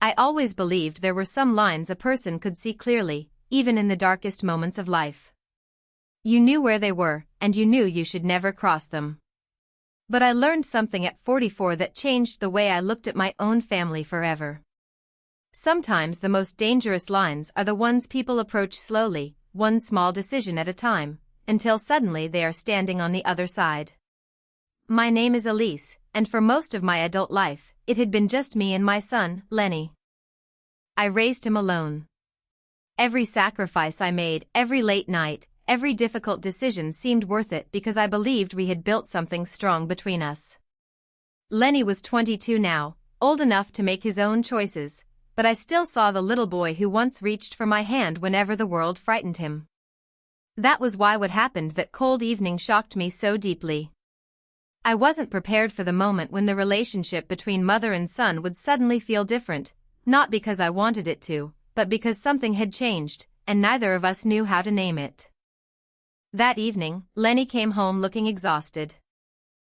I always believed there were some lines a person could see clearly, even in the darkest moments of life. You knew where they were, and you knew you should never cross them. But I learned something at 44 that changed the way I looked at my own family forever. Sometimes the most dangerous lines are the ones people approach slowly, one small decision at a time, until suddenly they are standing on the other side. My name is Elise, and for most of my adult life, it had been just me and my son, Lenny. I raised him alone. Every sacrifice I made, every late night, every difficult decision seemed worth it because I believed we had built something strong between us. Lenny was 22 now, old enough to make his own choices, but I still saw the little boy who once reached for my hand whenever the world frightened him. That was why what happened that cold evening shocked me so deeply. I wasn't prepared for the moment when the relationship between mother and son would suddenly feel different, not because I wanted it to, but because something had changed, and neither of us knew how to name it. That evening, Lenny came home looking exhausted.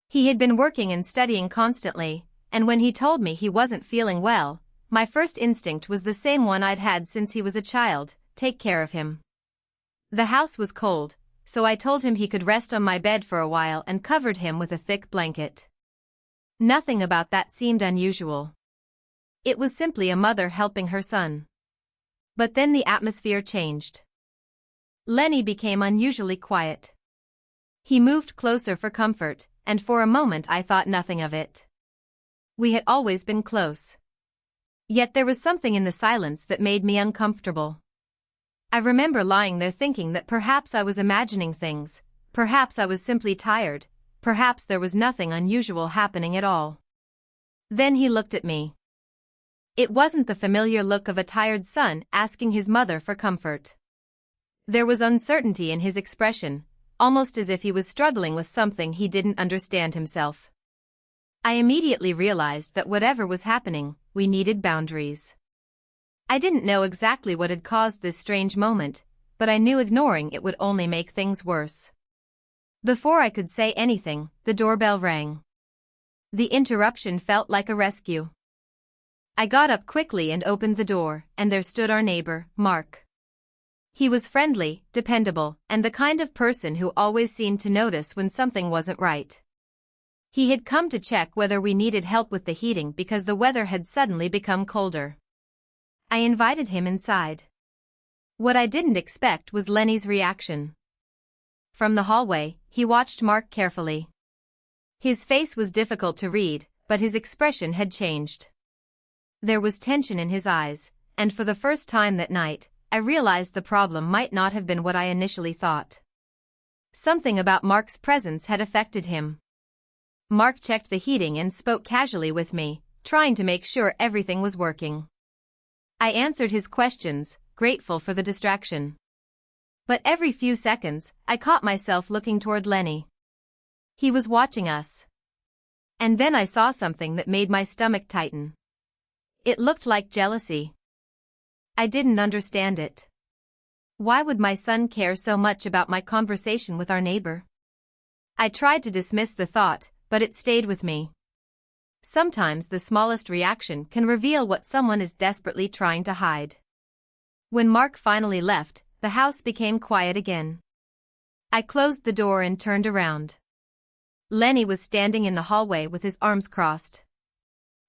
He had been working and studying constantly, and when he told me he wasn't feeling well, my first instinct was the same one I'd had since he was a child: take care of him. The house was cold, so I told him he could rest on my bed for a while and covered him with a thick blanket. Nothing about that seemed unusual. It was simply a mother helping her son. But then the atmosphere changed. Lenny became unusually quiet. He moved closer for comfort, and for a moment I thought nothing of it. We had always been close. Yet there was something in the silence that made me uncomfortable. I remember lying there thinking that perhaps I was imagining things, perhaps I was simply tired, perhaps there was nothing unusual happening at all. Then he looked at me. It wasn't the familiar look of a tired son asking his mother for comfort. There was uncertainty in his expression, almost as if he was struggling with something he didn't understand himself. I immediately realized that whatever was happening, we needed boundaries. I didn't know exactly what had caused this strange moment, but I knew ignoring it would only make things worse. Before I could say anything, the doorbell rang. The interruption felt like a rescue. I got up quickly and opened the door, and there stood our neighbor, Mark. He was friendly, dependable, and the kind of person who always seemed to notice when something wasn't right. He had come to check whether we needed help with the heating because the weather had suddenly become colder. I invited him inside. What I didn't expect was Lenny's reaction. From the hallway, he watched Mark carefully. His face was difficult to read, but his expression had changed. There was tension in his eyes, and for the first time that night, I realized the problem might not have been what I initially thought. Something about Mark's presence had affected him. Mark checked the heating and spoke casually with me, trying to make sure everything was working. I answered his questions, grateful for the distraction. But every few seconds, I caught myself looking toward Lenny. He was watching us. And then I saw something that made my stomach tighten. It looked like jealousy. I didn't understand it. Why would my son care so much about my conversation with our neighbor? I tried to dismiss the thought, but it stayed with me. Sometimes the smallest reaction can reveal what someone is desperately trying to hide. When Mark finally left, the house became quiet again. I closed the door and turned around. Lenny was standing in the hallway with his arms crossed.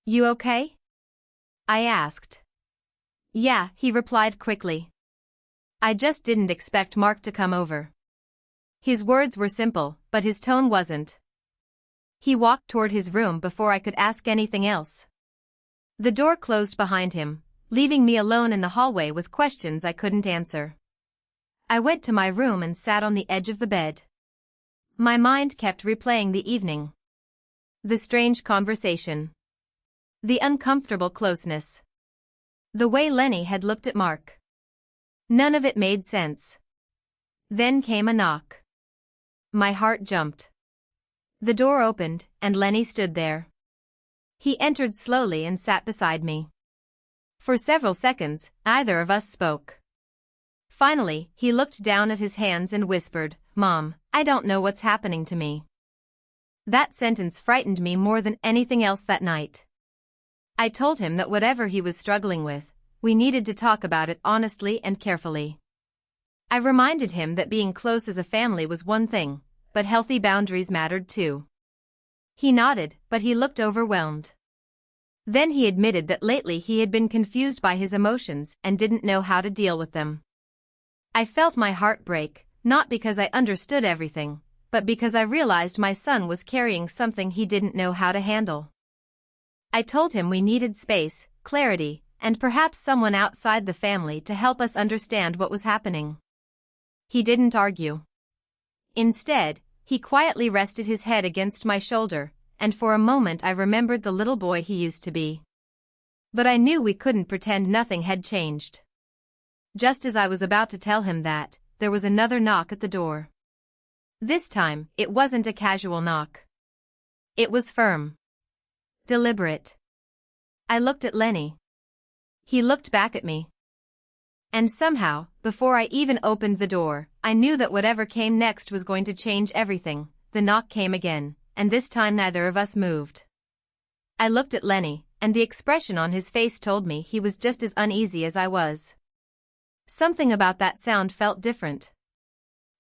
"You okay?" I asked. "Yeah," he replied quickly. I just didn't expect Mark to come over. His words were simple, but his tone wasn't. He walked toward his room before I could ask anything else. The door closed behind him, leaving me alone in the hallway with questions I couldn't answer. I went to my room and sat on the edge of the bed. My mind kept replaying the evening. The strange conversation. The uncomfortable closeness. The way Lenny had looked at Mark. None of it made sense. Then came a knock. My heart jumped. The door opened, and Lenny stood there. He entered slowly and sat beside me. For several seconds, neither of us spoke. Finally, he looked down at his hands and whispered, "Mom, I don't know what's happening to me." That sentence frightened me more than anything else that night. I told him that whatever he was struggling with, we needed to talk about it honestly and carefully. I reminded him that being close as a family was one thing, but healthy boundaries mattered too. He nodded, but he looked overwhelmed. Then he admitted that lately he had been confused by his emotions and didn't know how to deal with them. I felt my heart break, not because I understood everything, but because I realized my son was carrying something he didn't know how to handle. I told him we needed space, clarity, and perhaps someone outside the family to help us understand what was happening. He didn't argue. Instead, he quietly rested his head against my shoulder, and for a moment I remembered the little boy he used to be. But I knew we couldn't pretend nothing had changed. Just as I was about to tell him that, there was another knock at the door. This time, it wasn't a casual knock. It was firm. Deliberate. I looked at Lenny. He looked back at me. And somehow, before I even opened the door, I knew that whatever came next was going to change everything. The knock came again, and this time neither of us moved. I looked at Lenny, and the expression on his face told me he was just as uneasy as I was. Something about that sound felt different.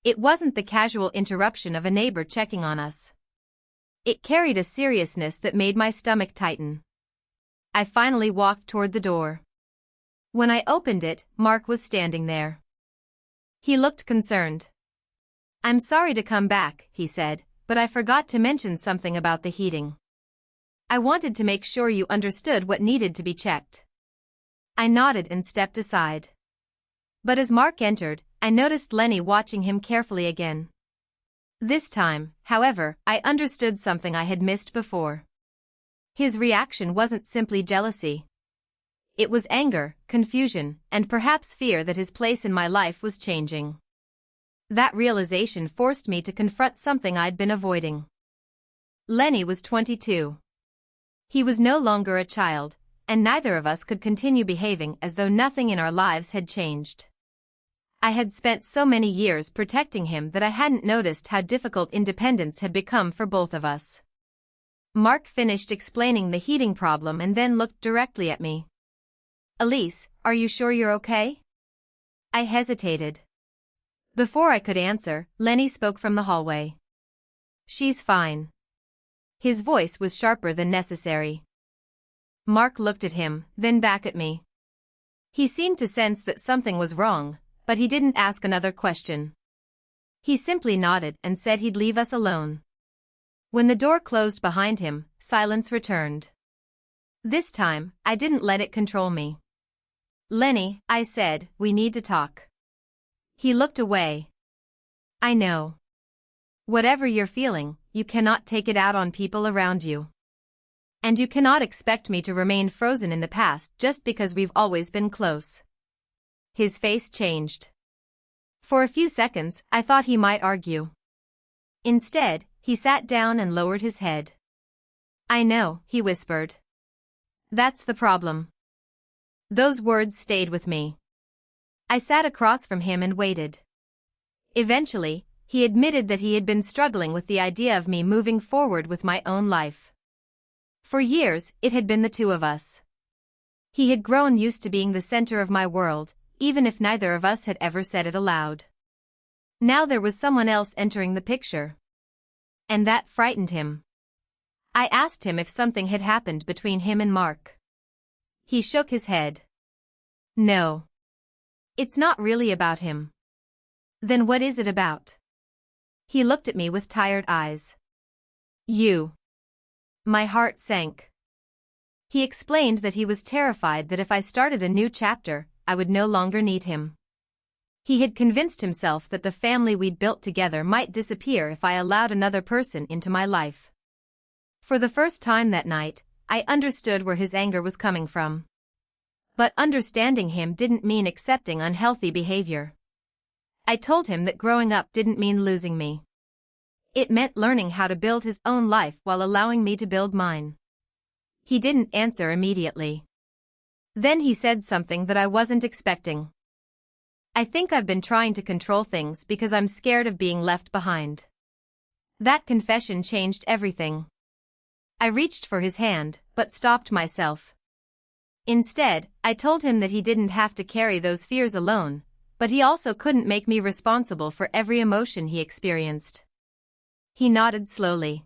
It wasn't the casual interruption of a neighbor checking on us. It carried a seriousness that made my stomach tighten. I finally walked toward the door. When I opened it, Mark was standing there. He looked concerned. "I'm sorry to come back," he said, "but I forgot to mention something about the heating. I wanted to make sure you understood what needed to be checked." I nodded and stepped aside. But as Mark entered, I noticed Lenny watching him carefully again. This time, however, I understood something I had missed before. His reaction wasn't simply jealousy. It was anger, confusion, and perhaps fear that his place in my life was changing. That realization forced me to confront something I'd been avoiding. Lenny was 22. He was no longer a child, and neither of us could continue behaving as though nothing in our lives had changed. I had spent so many years protecting him that I hadn't noticed how difficult independence had become for both of us. Mark finished explaining the heating problem and then looked directly at me. "Elise, are you sure you're okay?" I hesitated. Before I could answer, Lenny spoke from the hallway. "She's fine." His voice was sharper than necessary. Mark looked at him, then back at me. He seemed to sense that something was wrong, but he didn't ask another question. He simply nodded and said he'd leave us alone. When the door closed behind him, silence returned. This time, I didn't let it control me. "Lenny," I said, "we need to talk." He looked away. "I know. Whatever you're feeling, you cannot take it out on people around you. And you cannot expect me to remain frozen in the past just because we've always been close." His face changed. For a few seconds, I thought he might argue. Instead, he sat down and lowered his head. "I know," he whispered. "That's the problem." Those words stayed with me. I sat across from him and waited. Eventually, he admitted that he had been struggling with the idea of me moving forward with my own life. For years, it had been the two of us. He had grown used to being the center of my world, even if neither of us had ever said it aloud. Now there was someone else entering the picture. And that frightened him. I asked him if something had happened between him and Mark. He shook his head. "No. It's not really about him." "Then what is it about?" He looked at me with tired eyes. "You." My heart sank. He explained that he was terrified that if I started a new chapter, I would no longer need him. He had convinced himself that the family we'd built together might disappear if I allowed another person into my life. For the first time that night, I understood where his anger was coming from. But understanding him didn't mean accepting unhealthy behavior. I told him that growing up didn't mean losing me. It meant learning how to build his own life while allowing me to build mine. He didn't answer immediately. Then he said something that I wasn't expecting. "I think I've been trying to control things because I'm scared of being left behind." That confession changed everything. I reached for his hand, but stopped myself. Instead, I told him that he didn't have to carry those fears alone, but he also couldn't make me responsible for every emotion he experienced. He nodded slowly.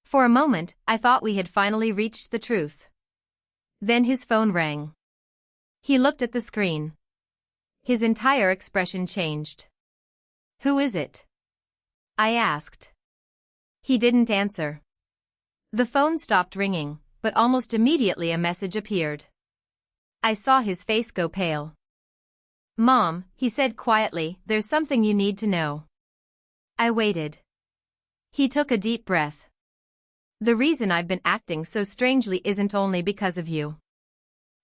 For a moment, I thought we had finally reached the truth. Then his phone rang. He looked at the screen. His entire expression changed. "Who is it?" I asked. He didn't answer. The phone stopped ringing, but almost immediately a message appeared. I saw his face go pale. "Mom," he said quietly, "there's something you need to know." I waited. He took a deep breath. "The reason I've been acting so strangely isn't only because of you."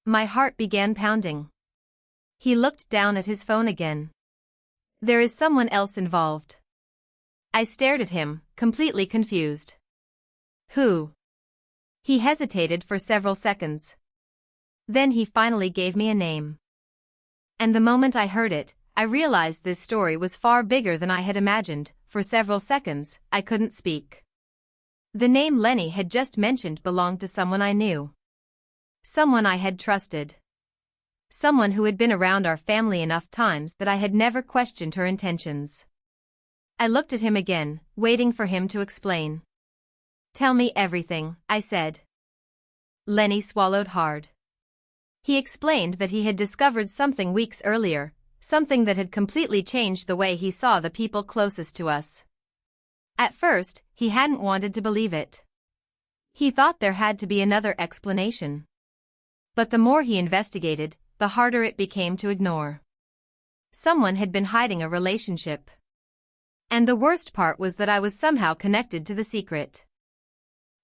My heart began pounding. He looked down at his phone again. "There is someone else involved." I stared at him, completely confused. "Who?" He hesitated for several seconds. Then he finally gave me a name. And the moment I heard it, I realized this story was far bigger than I had imagined. For several seconds, I couldn't speak. The name Lenny had just mentioned belonged to someone I knew. Someone I had trusted. Someone who had been around our family enough times that I had never questioned her intentions. I looked at him again, waiting for him to explain. "Tell me everything," I said. Lenny swallowed hard. He explained that he had discovered something weeks earlier, something that had completely changed the way he saw the people closest to us. At first, he hadn't wanted to believe it. He thought there had to be another explanation. But the more he investigated, the harder it became to ignore. Someone had been hiding a relationship. And the worst part was that I was somehow connected to the secret.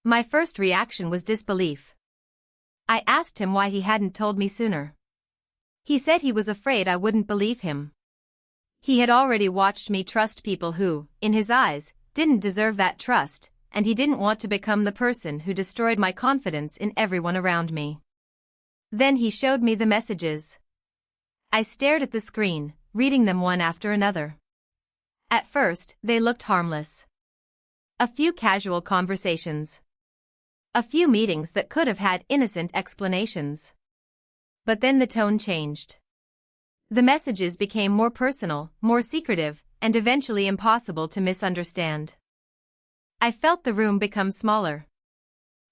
My first reaction was disbelief. I asked him why he hadn't told me sooner. He said he was afraid I wouldn't believe him. He had already watched me trust people who, in his eyes, didn't deserve that trust, and he didn't want to become the person who destroyed my confidence in everyone around me. Then he showed me the messages. I stared at the screen, reading them one after another. At first, they looked harmless. A few casual conversations. A few meetings that could have had innocent explanations. But then the tone changed. The messages became more personal, more secretive, and eventually impossible to misunderstand. I felt the room become smaller.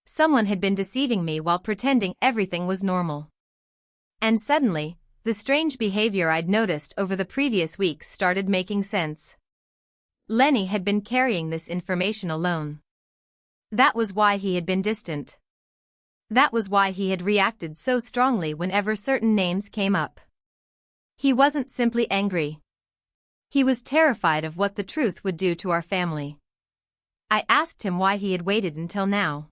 Someone had been deceiving me while pretending everything was normal. And suddenly, the strange behavior I'd noticed over the previous weeks started making sense. Lenny had been carrying this information alone. That was why he had been distant. That was why he had reacted so strongly whenever certain names came up. He wasn't simply angry. He was terrified of what the truth would do to our family. I asked him why he had waited until now.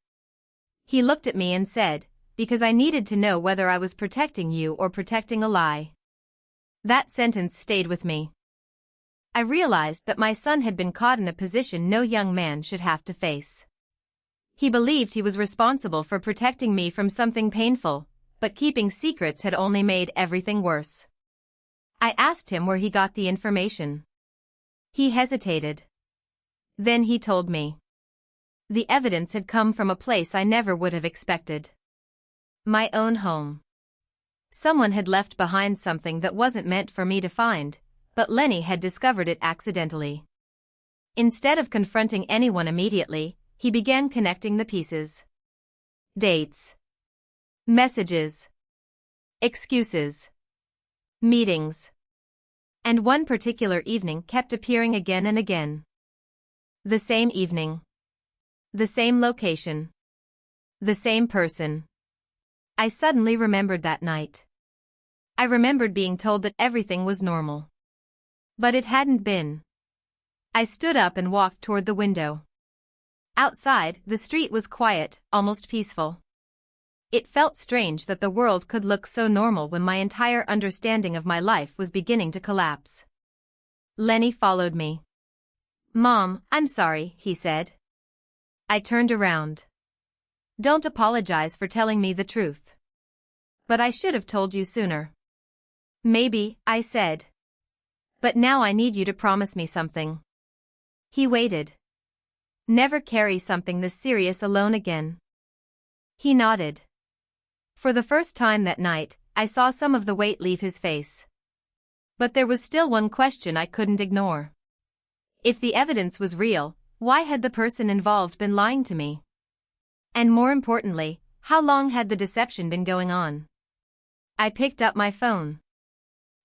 He looked at me and said, "Because I needed to know whether I was protecting you or protecting a lie." That sentence stayed with me. I realized that my son had been caught in a position no young man should have to face. He believed he was responsible for protecting me from something painful, but keeping secrets had only made everything worse. I asked him where he got the information. He hesitated. Then he told me. The evidence had come from a place I never would have expected. My own home. Someone had left behind something that wasn't meant for me to find, but Lenny had discovered it accidentally. Instead of confronting anyone immediately, he began connecting the pieces. Dates. Messages. Excuses. Meetings. And one particular evening kept appearing again and again. The same evening. The same location. The same person. I suddenly remembered that night. I remembered being told that everything was normal. But it hadn't been. I stood up and walked toward the window. Outside, the street was quiet, almost peaceful. It felt strange that the world could look so normal when my entire understanding of my life was beginning to collapse. Lenny followed me. "Mom, I'm sorry," he said. I turned around. "Don't apologize for telling me the truth. But I should have told you sooner." "Maybe," I said. "But now I need you to promise me something." He waited. "Never carry something this serious alone again." He nodded. For the first time that night, I saw some of the weight leave his face. But there was still one question I couldn't ignore. If the evidence was real, why had the person involved been lying to me? And more importantly, how long had the deception been going on? I picked up my phone.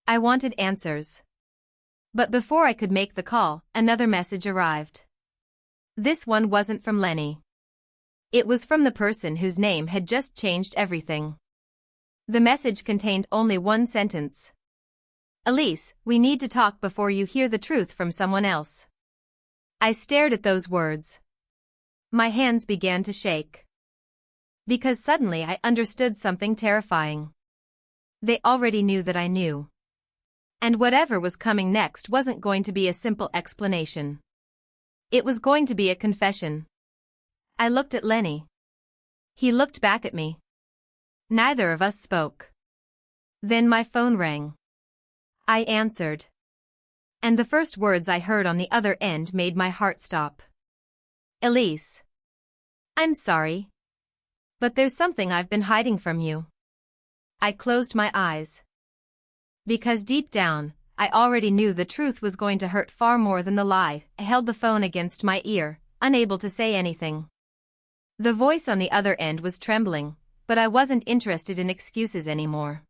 I wanted answers. But before I could make the call, another message arrived. This one wasn't from Lenny. It was from the person whose name had just changed everything. The message contained only one sentence. Elise, we need to talk before you hear the truth from someone else. I stared at those words. My hands began to shake. Because suddenly I understood something terrifying. They already knew that I knew. And whatever was coming next wasn't going to be a simple explanation. It was going to be a confession. I looked at Lenny. He looked back at me. Neither of us spoke. Then my phone rang. I answered. And the first words I heard on the other end made my heart stop. Elise. I'm sorry. But there's something I've been hiding from you. I closed my eyes. Because deep down, I already knew the truth was going to hurt far more than the lie. I held the phone against my ear, unable to say anything. The voice on the other end was trembling, but I wasn't interested in excuses anymore.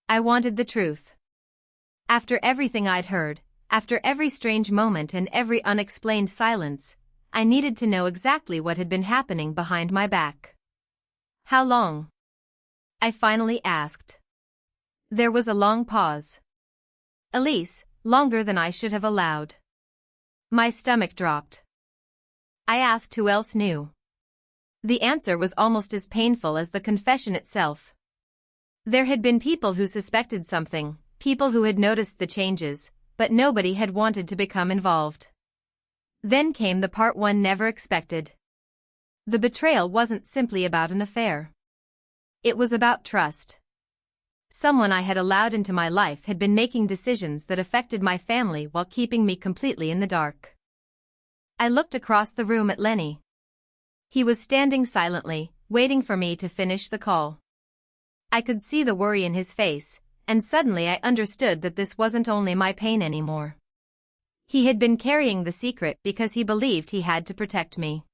I wanted the truth. After everything I'd heard, after every strange moment and every unexplained silence, I needed to know exactly what had been happening behind my back. How long? I finally asked. There was a long pause. Elise, longer than I should have allowed. My stomach dropped. I asked who else knew. The answer was almost as painful as the confession itself. There had been people who suspected something, people who had noticed the changes, but nobody had wanted to become involved. Then came the part one never expected. The betrayal wasn't simply about an affair. It was about trust. Someone I had allowed into my life had been making decisions that affected my family while keeping me completely in the dark. I looked across the room at Lenny. He was standing silently, waiting for me to finish the call. I could see the worry in his face, and suddenly I understood that this wasn't only my pain anymore. He had been carrying the secret because he believed he had to protect me.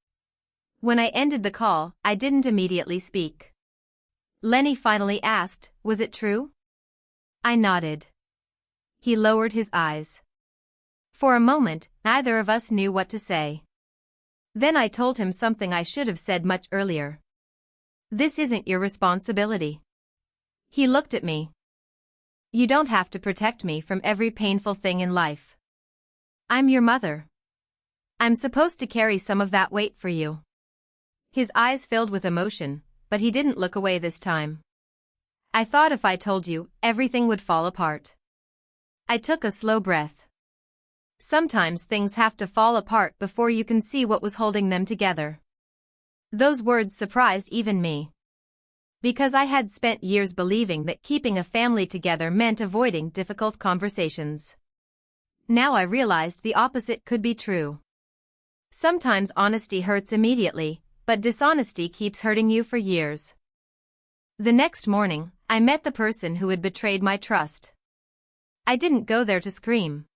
When I ended the call, I didn't immediately speak. Lenny finally asked, "Was it true?" I nodded. He lowered his eyes. For a moment, neither of us knew what to say. Then I told him something I should have said much earlier. This isn't your responsibility. He looked at me. You don't have to protect me from every painful thing in life. I'm your mother. I'm supposed to carry some of that weight for you. His eyes filled with emotion, but he didn't look away this time. I thought if I told you, everything would fall apart. I took a slow breath. Sometimes things have to fall apart before you can see what was holding them together. Those words surprised even me. Because I had spent years believing that keeping a family together meant avoiding difficult conversations. Now I realized the opposite could be true. Sometimes honesty hurts immediately, but dishonesty keeps hurting you for years. The next morning, I met the person who had betrayed my trust. I didn't go there to scream.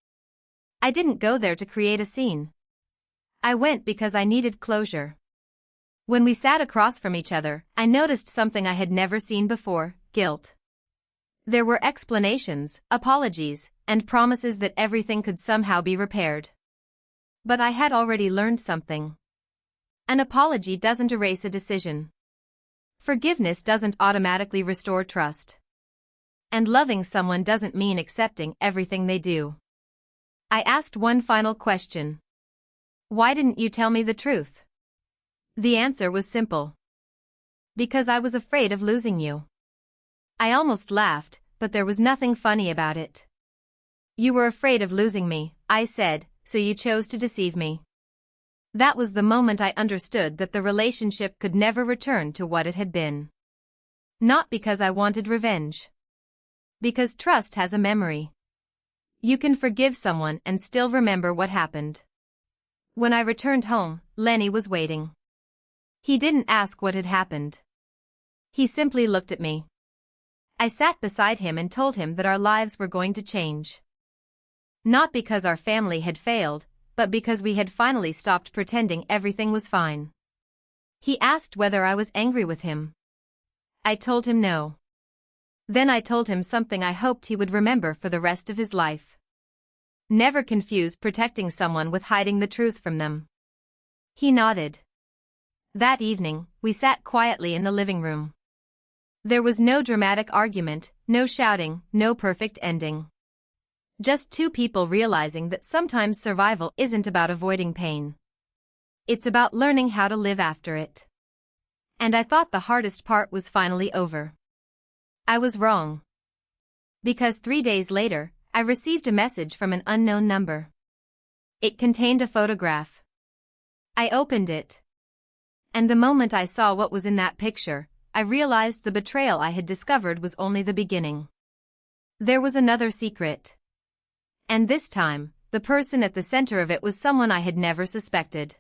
I didn't go there to create a scene. I went because I needed closure. When we sat across from each other, I noticed something I had never seen before: guilt. There were explanations, apologies, and promises that everything could somehow be repaired. But I had already learned something. An apology doesn't erase a decision. Forgiveness doesn't automatically restore trust. And loving someone doesn't mean accepting everything they do. I asked one final question. Why didn't you tell me the truth? The answer was simple. Because I was afraid of losing you. I almost laughed, but there was nothing funny about it. You were afraid of losing me, I said, so you chose to deceive me. That was the moment I understood that the relationship could never return to what it had been. Not because I wanted revenge. Because trust has a memory. You can forgive someone and still remember what happened. When I returned home, Lenny was waiting. He didn't ask what had happened. He simply looked at me. I sat beside him and told him that our lives were going to change. Not because our family had failed, but because we had finally stopped pretending everything was fine. He asked whether I was angry with him. I told him no. Then I told him something I hoped he would remember for the rest of his life. Never confuse protecting someone with hiding the truth from them. He nodded. That evening, we sat quietly in the living room. There was no dramatic argument, no shouting, no perfect ending. Just two people realizing that sometimes survival isn't about avoiding pain. It's about learning how to live after it. And I thought the hardest part was finally over. I was wrong. Because 3 days later, I received a message from an unknown number. It contained a photograph. I opened it. And the moment I saw what was in that picture, I realized the betrayal I had discovered was only the beginning. There was another secret. And this time, the person at the center of it was someone I had never suspected.